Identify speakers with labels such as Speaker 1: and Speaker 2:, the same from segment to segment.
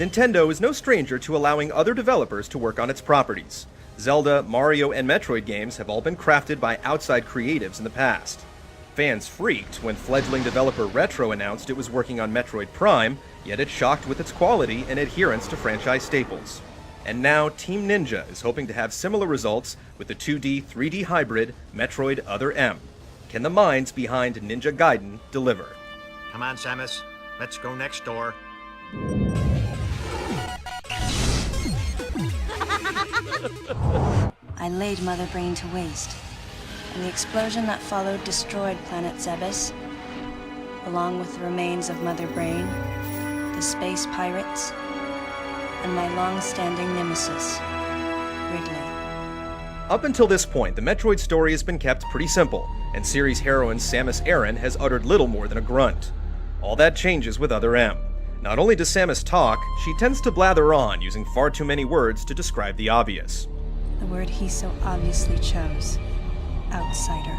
Speaker 1: Nintendo is no stranger to allowing other developers to work on its properties. Zelda, Mario, and Metroid games have all been crafted by outside creatives in the past. Fans freaked when fledgling developer Retro announced it was working on Metroid Prime, yet it shocked with its quality and adherence to franchise staples. And now Team Ninja is hoping to have similar results with the 2D-3D hybrid Metroid Other M. Can the minds behind Ninja Gaiden deliver?
Speaker 2: Come on, Samus. Let's go next door.
Speaker 3: I laid Mother Brain to waste, and the explosion that followed destroyed planet Zebes, along with the remains of Mother Brain, the space pirates, and my long-standing nemesis, Ridley.
Speaker 1: Up until this point, the Metroid story has been kept pretty simple, and series heroine Samus Aran has uttered little more than a grunt. All that changes with Other M. Not only does Samus talk, she tends to blather on, using far too many words to describe the obvious.
Speaker 3: The word he so obviously chose. Outsider.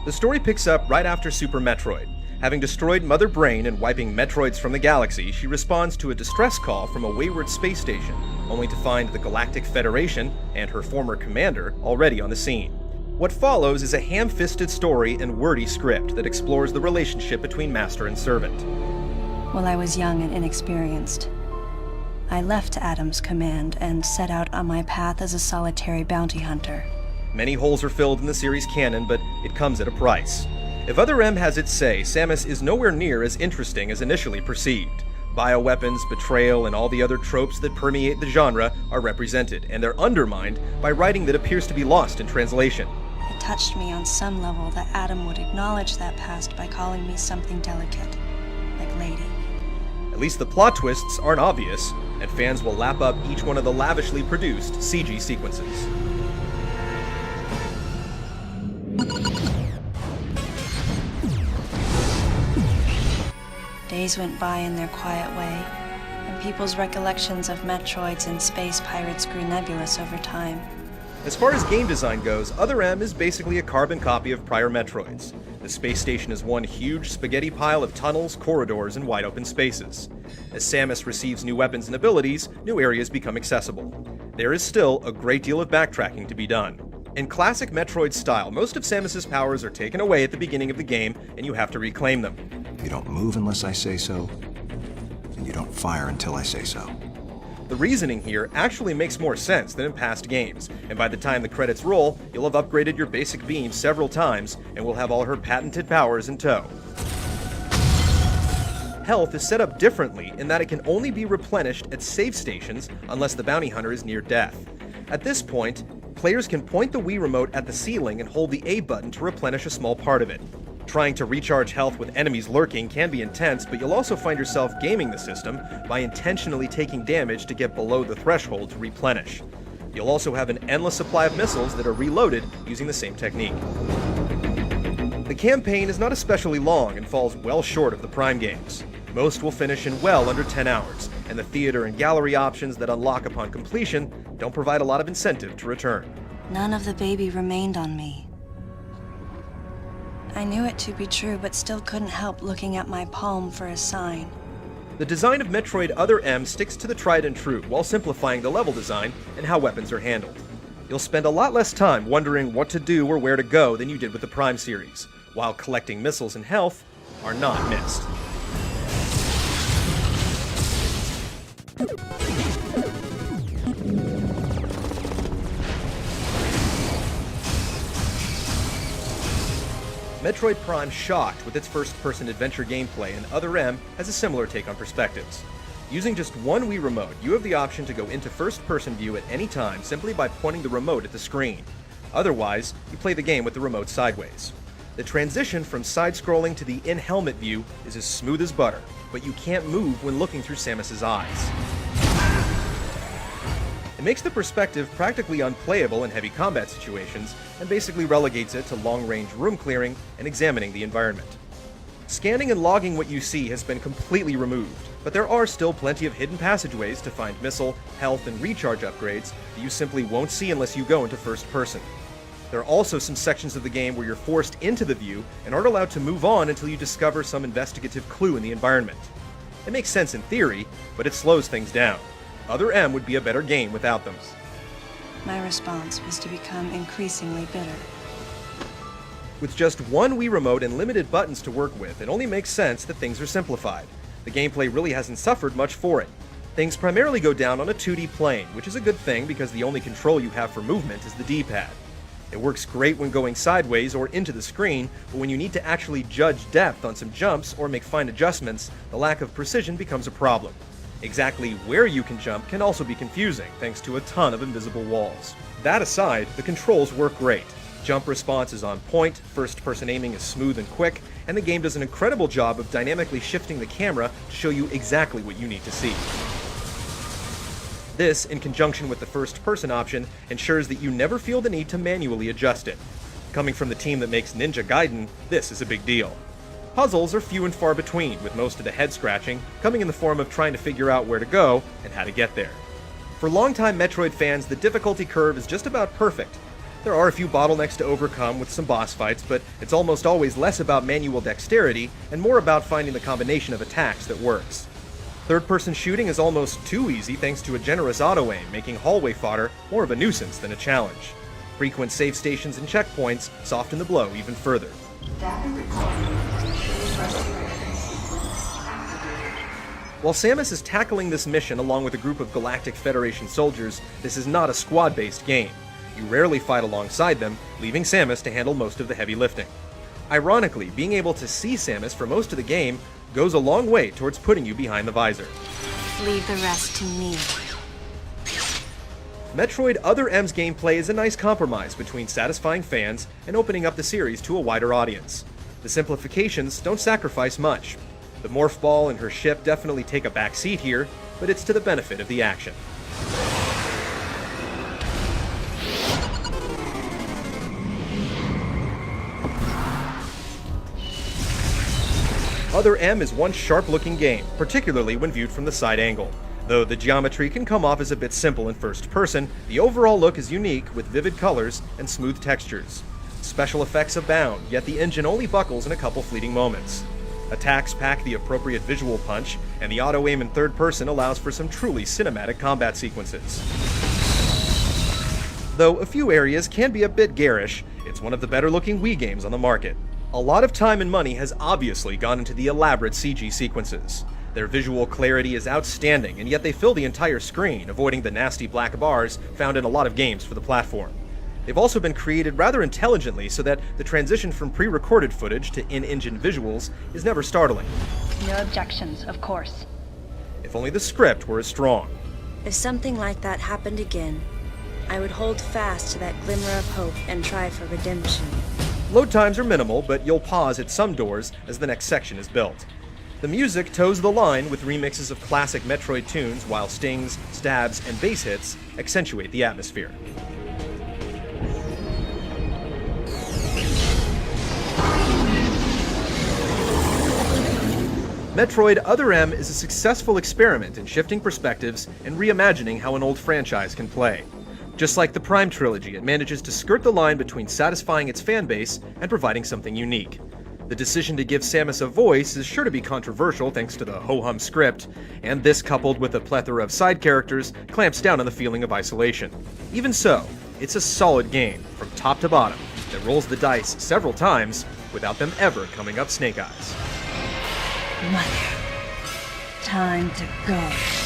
Speaker 1: The story picks up right after Super Metroid. Having destroyed Mother Brain and wiping Metroids from the galaxy, she responds to a distress call from a wayward space station, only to find the Galactic Federation and her former commander already on the scene. What follows is a ham-fisted story and wordy script that explores the relationship between master and servant.
Speaker 3: While I was young and inexperienced, I left Adam's command and set out on my path as a solitary bounty hunter.
Speaker 1: Many holes are filled in the series canon, but it comes at a price. If Other M has its say, Samus is nowhere near as interesting as initially perceived. Bioweapons, betrayal, and all the other tropes that permeate the genre are represented, and they're undermined by writing that appears to be lost in translation.
Speaker 3: It touched me on some level that Adam would acknowledge that past by calling me something delicate, like lady.
Speaker 1: At least the plot twists aren't obvious, and fans will lap up each one of the lavishly produced CG sequences.
Speaker 3: Days went by in their quiet way, and people's recollections of Metroids and space pirates grew nebulous over time.
Speaker 1: As far as game design goes, Other M is basically a carbon copy of prior Metroids. The space station is one huge spaghetti pile of tunnels, corridors, and wide open spaces. As Samus receives new weapons and abilities, new areas become accessible. There is still a great deal of backtracking to be done. In classic Metroid style, most of Samus's powers are taken away at the beginning of the game, and you have to reclaim them.
Speaker 4: You don't move unless I say so, and you don't fire until I say so.
Speaker 1: The reasoning here actually makes more sense than in past games, and by the time the credits roll, you'll have upgraded your basic beam several times, and will have all her patented powers in tow. Health is set up differently in that it can only be replenished at save stations unless the bounty hunter is near death. At this point, players can point the Wii Remote at the ceiling and hold the A button to replenish a small part of it. Trying to recharge health with enemies lurking can be intense, but you'll also find yourself gaming the system by intentionally taking damage to get below the threshold to replenish. You'll also have an endless supply of missiles that are reloaded using the same technique. The campaign is not especially long and falls well short of the Prime games. Most will finish in well under 10 hours, and the theater and gallery options that unlock upon completion don't provide a lot of incentive to return.
Speaker 3: None of the baby remained on me. I knew it to be true, but still couldn't help looking at my palm for a sign.
Speaker 1: The design of Metroid Other M sticks to the tried and true, while simplifying the level design and how weapons are handled. You'll spend a lot less time wondering what to do or where to go than you did with the Prime series, while collecting missiles and health are not missed. Metroid Prime shocked with its first-person adventure gameplay, and Other M has a similar take on perspectives. Using just one Wii Remote, you have the option to go into first-person view at any time simply by pointing the remote at the screen. Otherwise, you play the game with the remote sideways. The transition from side-scrolling to the in-helmet view is as smooth as butter, but you can't move when looking through Samus's eyes. It makes the perspective practically unplayable in heavy combat situations, and basically relegates it to long-range room clearing and examining the environment. Scanning and logging what you see has been completely removed, but there are still plenty of hidden passageways to find missile, health, and recharge upgrades that you simply won't see unless you go into first person. There are also some sections of the game where you're forced into the view and aren't allowed to move on until you discover some investigative clue in the environment. It makes sense in theory, but it slows things down. Other M would be a better game without them.
Speaker 3: My response was to become increasingly bitter.
Speaker 1: With just one Wii Remote and limited buttons to work with, it only makes sense that things are simplified. The gameplay really hasn't suffered much for it. Things primarily go down on a 2D plane, which is a good thing because the only control you have for movement is the D-pad. It works great when going sideways or into the screen, but when you need to actually judge depth on some jumps or make fine adjustments, the lack of precision becomes a problem. Exactly where you can jump can also be confusing, thanks to a ton of invisible walls. That aside, the controls work great. Jump response is on point, first-person aiming is smooth and quick, and the game does an incredible job of dynamically shifting the camera to show you exactly what you need to see. This, in conjunction with the first-person option, ensures that you never feel the need to manually adjust it. Coming from the team that makes Ninja Gaiden, this is a big deal. Puzzles are few and far between, with most of the head-scratching coming in the form of trying to figure out where to go and how to get there. For longtime Metroid fans, the difficulty curve is just about perfect. There are a few bottlenecks to overcome with some boss fights, but it's almost always less about manual dexterity and more about finding the combination of attacks that works. Third-person shooting is almost too easy thanks to a generous auto-aim, making hallway fodder more of a nuisance than a challenge. Frequent save stations and checkpoints soften the blow even further. While Samus is tackling this mission along with a group of Galactic Federation soldiers, this is not a squad-based game. You rarely fight alongside them, leaving Samus to handle most of the heavy lifting. Ironically, being able to see Samus for most of the game goes a long way towards putting you behind the visor.
Speaker 3: Leave the rest to me.
Speaker 1: Metroid Other M's gameplay is a nice compromise between satisfying fans and opening up the series to a wider audience. The simplifications don't sacrifice much. The Morph Ball and her ship definitely take a back seat here, but it's to the benefit of the action. Other M is one sharp-looking game, particularly when viewed from the side angle. Though the geometry can come off as a bit simple in first person, the overall look is unique with vivid colors and smooth textures. Special effects abound, yet the engine only buckles in a couple fleeting moments. Attacks pack the appropriate visual punch, and the auto-aim in third person allows for some truly cinematic combat sequences. Though a few areas can be a bit garish, it's one of the better-looking Wii games on the market. A lot of time and money has obviously gone into the elaborate CG sequences. Their visual clarity is outstanding, and yet they fill the entire screen, avoiding the nasty black bars found in a lot of games for the platform. They've also been created rather intelligently so that the transition from pre-recorded footage to in-engine visuals is never startling.
Speaker 5: No objections, of course.
Speaker 1: If only the script were as strong.
Speaker 3: If something like that happened again, I would hold fast to that glimmer of hope and try for redemption.
Speaker 1: Load times are minimal, but you'll pause at some doors as the next section is built. The music toes the line with remixes of classic Metroid tunes, while stings, stabs, and bass hits accentuate the atmosphere. Metroid Other M is a successful experiment in shifting perspectives and reimagining how an old franchise can play. Just like the Prime trilogy, it manages to skirt the line between satisfying its fanbase and providing something unique. The decision to give Samus a voice is sure to be controversial thanks to the ho-hum script, and this, coupled with a plethora of side characters, clamps down on the feeling of isolation. Even so, it's a solid game, from top to bottom, that rolls the dice several times without them ever coming up snake eyes.
Speaker 3: Mother, time to go.